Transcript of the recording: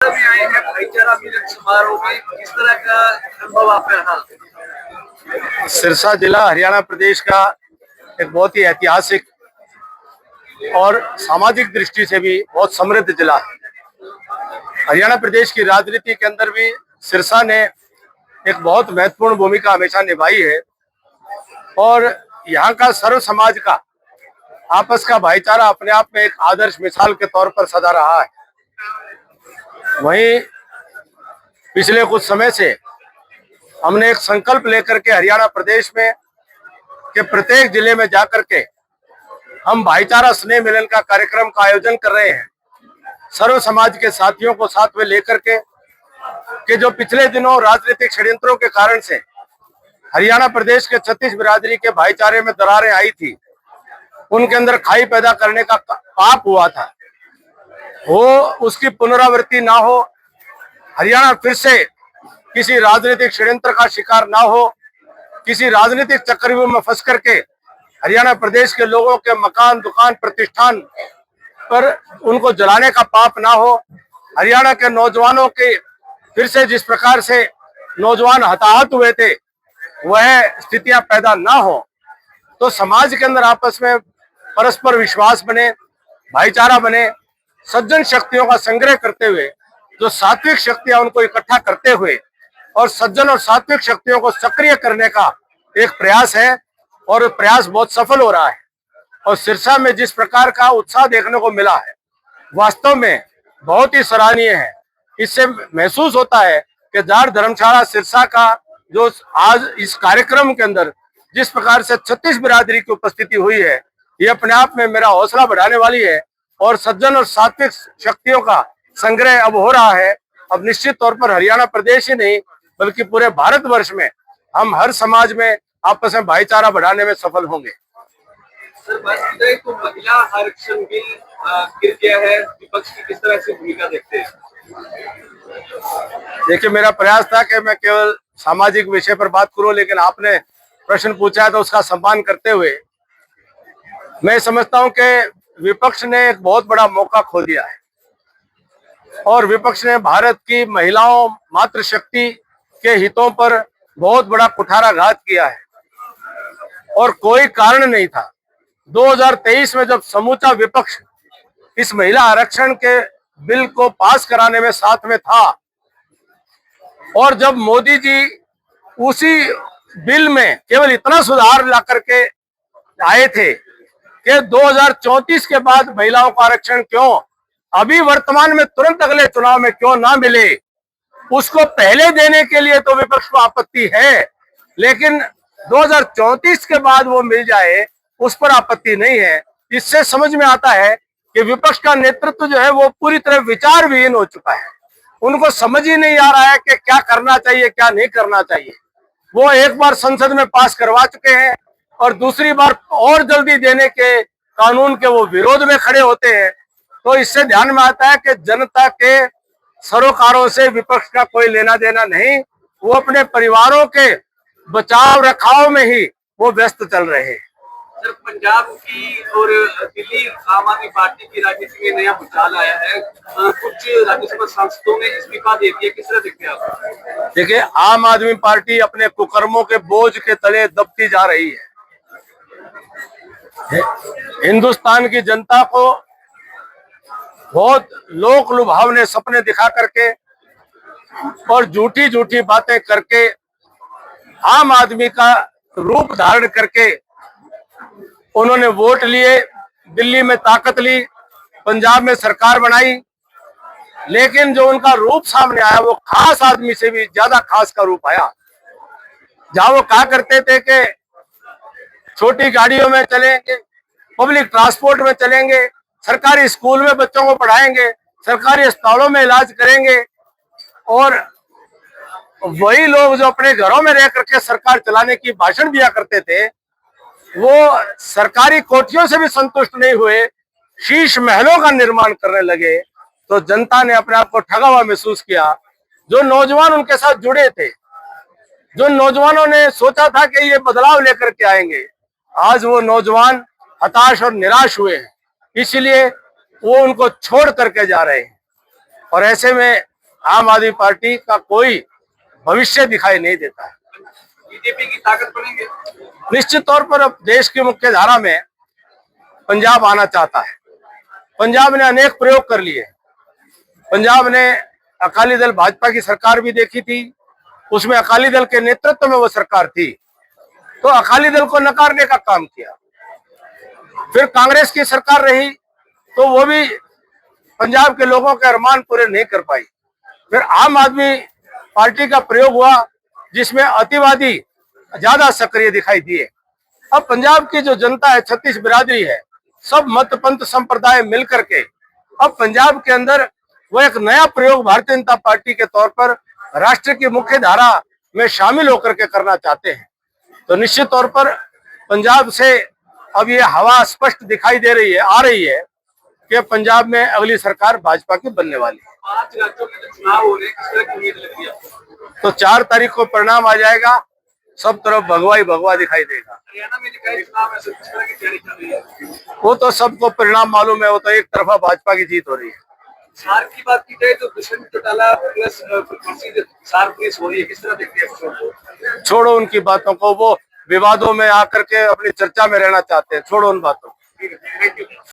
भी आए हैं भाईचारा मिलन समारोह में, किस तरह का अनुभव आपका रहा? सिरसा जिला हरियाणा प्रदेश का एक बहुत ही ऐतिहासिक और सामाजिक दृष्टि से भी बहुत समृद्ध जिला है। हरियाणा प्रदेश की राजनीति के अंदर भी सिरसा ने एक बहुत महत्वपूर्ण भूमिका हमेशा निभाई है और यहाँ का सर्व समाज का आपस का भाईचारा अपने आप में एक आदर्श मिसाल के तौर पर सदा रहा है। वहीं पिछले कुछ समय से हमने एक संकल्प लेकर के हरियाणा प्रदेश में के प्रत्येक जिले में जाकर के हम भाईचारा स्नेह मिलन का कार्यक्रम का आयोजन कर रहे हैं। सर्व समाज के साथियों को साथ में लेकर के जो पिछले दिनों राजनीतिक षड्यंत्रों के कारण से हरियाणा प्रदेश के 36 बिरादरी के भाईचारे में दरारें आई थी, उनके अंदर खाई पैदा करने का पाप हुआ था, वो उसकी पुनरावृत्ति ना हो, हरियाणा फिर से किसी राजनीतिक षड्यंत्र का शिकार ना हो, किसी राजनीतिक चक्रव्यूह में फंस करके हरियाणा प्रदेश के लोगों के मकान, दुकान, प्रतिष्ठान पर उनको जलाने का पाप ना हो, हरियाणा के नौजवानों के फिर से जिस प्रकार से नौजवान हताहत हुए थे वह स्थितियां पैदा ना हो, तो समाज के अंदर आपस में परस्पर विश्वास बने, भाईचारा बने, सज्जन शक्तियों का संग्रह करते हुए जो सात्विक शक्तियां उनको इकट्ठा करते हुए और सज्जन और सात्विक शक्तियों को सक्रिय करने का एक प्रयास है और प्रयास बहुत सफल हो रहा है। और सिरसा में जिस प्रकार का उत्साह देखने को मिला है वास्तव में बहुत ही सराहनीय है। इससे महसूस होता है कि जाट धर्मशाला सिरसा का जो आज इस कार्यक्रम के अंदर जिस प्रकार से 36 बिरादरी की उपस्थिति हुई है, ये अपने आप में मेरा हौसला बढ़ाने वाली है और सज्जन और सात्विक शक्तियों का संग्रह अब हो रहा है। अब निश्चित तौर पर हरियाणा प्रदेश ही नहीं बल्कि पूरे भारतवर्ष में हम हर समाज में आपस में भाईचारा बढ़ाने में सफल होंगे। सर, बात की जाए तो महिला आरक्षण बिल गिर गया है, विपक्ष की किस तरह से भूमिका देखते हैं? देखिए, मेरा प्रयास था कि मैं केवल सामाजिक विषय पर बात करूं, लेकिन आपने प्रश्न पूछा है तो उसका सम्मान करते हुए मैं समझता हूं कि विपक्ष ने एक बहुत बड़ा मौका खो दिया है और विपक्ष ने भारत की महिलाओं, मातृशक्ति के हितों पर बहुत बड़ा कुठाराघात किया है और कोई कारण नहीं था। 2023 में जब समूचा विपक्ष इस महिला आरक्षण के बिल को पास कराने में साथ में था और जब मोदी जी उसी बिल में केवल इतना सुधार ला करके आए थे कि 2034 के बाद महिलाओं का आरक्षण क्यों अभी वर्तमान में तुरंत अगले चुनाव में क्यों ना मिले, उसको पहले देने के लिए तो विपक्ष को आपत्ति है, लेकिन 2034 के बाद वो मिल जाए उस पर आपत्ति नहीं है। इससे समझ में आता है कि विपक्ष का नेतृत्व जो है वो पूरी तरह विचार विहीन हो चुका है। उनको समझ ही नहीं आ रहा है कि क्या करना चाहिए, क्या नहीं करना चाहिए। वो एक बार संसद में पास करवा चुके हैं और दूसरी बार और जल्दी देने के कानून के वो विरोध में खड़े होते हैं। तो इससे ध्यान में आता है कि जनता के सरोकारों से विपक्ष का कोई लेना देना नहीं, वो अपने परिवारों के बचाव रखाव में ही वो व्यस्त चल रहे हैं। सर, पंजाब की और दिल्ली आम आदमी पार्टी की राजनीति में नया भूचाल आया है, कुछ राज्यसभा सांसदों ने इस्तीफा दे दिया, किस तरह देखते हैं आप? देखिए, आम आदमी पार्टी अपने कुकर्मों के बोझ के तले दबती जा रही है। हिंदुस्तान की जनता को बहुत लोक लुभावने सपने दिखा करके और झूठी झूठी बातें करके आम आदमी का रूप धारण करके उन्होंने वोट लिए, दिल्ली में ताकत ली, पंजाब में सरकार बनाई, लेकिन जो उनका रूप सामने आया वो खास आदमी से भी ज्यादा खास का रूप आया। जहां वो कहा करते थे कि छोटी गाड़ियों में चलेंगे, पब्लिक ट्रांसपोर्ट में चलेंगे, सरकारी स्कूल में बच्चों को पढ़ाएंगे, सरकारी अस्पतालों में इलाज करेंगे, और वही लोग जो अपने घरों में रह करके सरकार चलाने की भाषण दिया करते थे वो सरकारी कोठियों से भी संतुष्ट नहीं हुए, शीश महलों का निर्माण करने लगे। तो जनता ने अपने आप को ठगा हुआ महसूस किया। जो नौजवान उनके साथ जुड़े थे, जो नौजवानों ने सोचा था कि ये बदलाव लेकर के आएंगे, आज वो नौजवान हताश और निराश हुए हैं, इसलिए वो उनको छोड़ करके जा रहे हैं। और ऐसे में आम आदमी पार्टी का कोई भविष्य दिखाई नहीं देता है। बीजेपी की ताकत बनेंगे। निश्चित तौर पर अब देश की मुख्य धारा में पंजाब आना चाहता है। पंजाब ने अनेक प्रयोग कर लिए। पंजाब ने अकाली दल भाजपा की सरकार भी देखी थी, उसमें अकाली दल के नेतृत्व में वो सरकार थी, तो अकाली दल को नकारने का काम किया। फिर कांग्रेस की सरकार रही तो वो भी पंजाब के लोगों के अरमान पूरे नहीं कर पाई। फिर आम आदमी पार्टी का प्रयोग हुआ जिसमें अतिवादी ज्यादा सक्रिय दिखाई दिए। अब पंजाब की जो जनता है, 36 बिरादरी है, सब मत पंथ संप्रदाय मिलकर के अब पंजाब के अंदर वो एक नया प्रयोग भारतीय जनता पार्टी के तौर पर राष्ट्र की मुख्य धारा में शामिल होकर के करना चाहते हैं। तो निश्चित तौर पर पंजाब से अब ये हवा स्पष्ट दिखाई दे रही है, आ रही है कि पंजाब में अगली सरकार भाजपा की बनने वाली है। 5 राज्यों में जो चुनाव हो रहे हैं, किस तरह की उम्मीद लग रही है आपको? तो 4 तारीख को परिणाम आ जाएगा, सब तरफ भगवा ही भगवा दिखाई देगा। हरियाणा में जो कई चुनाव है, किस तरह की तैयारी चल रही है? वो तो सबको परिणाम मालूम है, वो तो एक तरफा भाजपा की जीत हो रही है। सार की बात की जाए तो दुष्यंत चौटाला प्लस सार पुलिस हो रही है, किस तरह देखते हैं? छोड़ो उनकी बातों को, वो विवादों में आकर के अपनी चर्चा में रहना चाहते हैं, छोड़ो उन बातों को। Thank you.